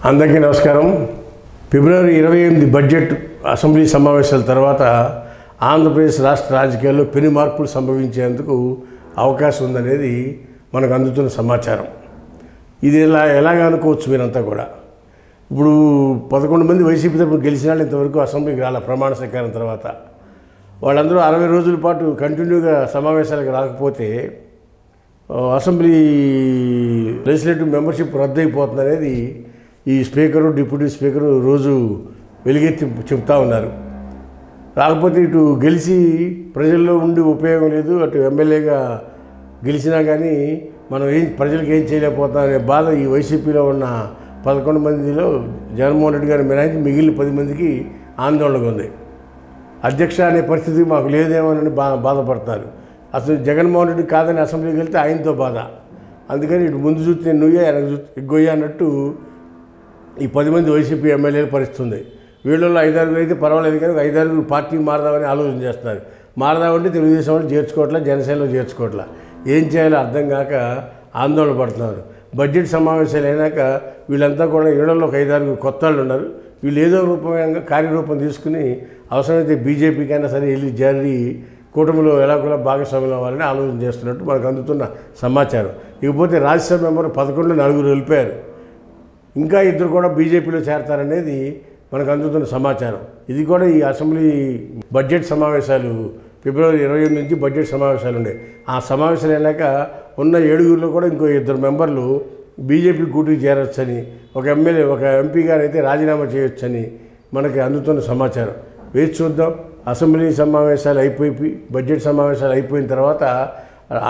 అందరికీ నమస్కారం. ఫిబ్రవరి 28 budget assembly సమావేశాల తర్వాత ఆంధ్రప్రదేశ్ రాష్ట్ర రాజకీయాల్లో పెను మార్పులు సంభవించేందుకు అవకాశం ఉందనేది మనకు అందుతున్న సమాచారం. ఇది ఎలాగ అనుకోవచ్చు మీరంతా కూడా. ఇప్పుడు 11 మంది వైసీపీ తరపున గెలిచిన వాళ్ళు ఇంతవరకు అసెంబ్లీకి రాల ప్రమాణ స్వీకారం తర్వాత. వాళ్ళందరూ 60 రోజుల పాటు కంటిన్యూగా సమావేశాలకు రాకపోతే అసెంబ్లీ లెజిస్లేటివ్ మెంబర్షిప్ రద్దు అయిపోతుంది అనేది ఈ స్పీకరు, డిప్యూటీ స్పీకరు రోజు వెలుగెత్తి చెప్తా ఉన్నారు. రాకపోతే ఇటు గెలిచి ప్రజల్లో ఉండి ఉపయోగం లేదు, అటు ఎమ్మెల్యేగా గెలిచినా కానీ మనం ప్రజలకు ఏం చేయలేకపోతాం అనే బాధ ఈ వైసీపీలో ఉన్న 11 మందిలో జగన్మోహన్ రెడ్డి గారు మినహాయించి మిగిలిన 10 మందికి ఆందోళనగా ఉంది. అధ్యక్ష అనే పరిస్థితి మాకు లేదేమోనని బాధపడతారు. అసలు జగన్మోహన్ రెడ్డి కాదని అసెంబ్లీకి వెళ్తే ఆయనతో బాధ. అందుకని ఇటు ముందు చూస్తే నువ్వే వెనక చూస్తే గొయ్య అన్నట్టు ఈ 10 మంది వైసీపీ ఎమ్మెల్యేలు పరిస్థితుంది. వీళ్ళల్లో 5-6 అయితే పర్వాలేదు, కానీ 5-6 పార్టీ మారదామని ఆలోచన చేస్తున్నారు. మారదామంటే తెలుగుదేశం వాళ్ళు చేర్చుకోవట్లా, జనసేనలో చేర్చుకోవట్లా. ఏం చేయాలో అర్థం కాక ఆందోళన పడుతున్నారు. బడ్జెట్ సమావేశాలు అయినాక వీళ్ళంతా కూడా ఇళ్లలో ఒక 5-6 కొత్త వాళ్ళు ఉన్నారు. వీళ్ళు ఏదో రూపంగా కార్యరూపం తీసుకుని అవసరమైతే బీజేపీకైనా సరే వెళ్ళి జారీ కూటమిలో ఎలాగోలా భాగస్వామ్యం అవ్వాలని ఆలోచన చేస్తున్నట్టు మనకు అందుతున్న సమాచారం. ఇకపోతే రాజ్యసభ మెంబర్ 11లో 4 వెళ్ళిపోయారు. ఇంకా 2 కూడా బీజేపీలో చేరతారనేది మనకు అందుతున్న సమాచారం. ఇది కూడా ఈ అసెంబ్లీ బడ్జెట్ సమావేశాలు ఫిబ్రవరి 28 నుంచి బడ్జెట్ సమావేశాలు ఉన్నాయి. ఆ సమావేశాలు అయినాక ఉన్న 7 కూడా ఇంకో 2 మెంబర్లు బీజేపీ కూటికి చేరొచ్చని, ఒక ఎమ్మెల్యే ఒక ఎంపీ గారు అయితే రాజీనామా చేయొచ్చని మనకి అందుతున్న సమాచారం. వేచి చూద్దాం. అసెంబ్లీ సమావేశాలు అయిపోయి బడ్జెట్ సమావేశాలు అయిపోయిన తర్వాత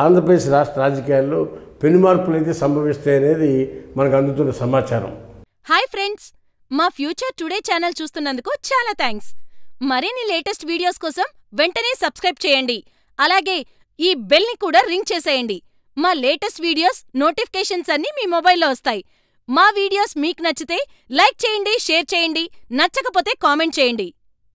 ఆంధ్రప్రదేశ్ రాష్ట్ర రాజకీయాల్లో పెను మార్పులు అయితే సంభవిస్తాయనేది మనకు అందుతున్న సమాచారం. హాయ్ ఫ్రెండ్స్, మా ఫ్యూచర్ టుడే ఛానల్ చూస్తున్నందుకు చాలా థ్యాంక్స్. మరిన్ని లేటెస్ట్ వీడియోస్ కోసం వెంటనే సబ్స్క్రైబ్ చేయండి. అలాగే ఈ బెల్ని కూడా రింగ్ చేసేయండి. మా లేటెస్ట్ వీడియోస్ నోటిఫికేషన్స్ అన్నీ మీ మొబైల్లో వస్తాయి. మా వీడియోస్ మీకు నచ్చితే లైక్ చేయండి, షేర్ చేయండి, నచ్చకపోతే కామెంట్ చేయండి.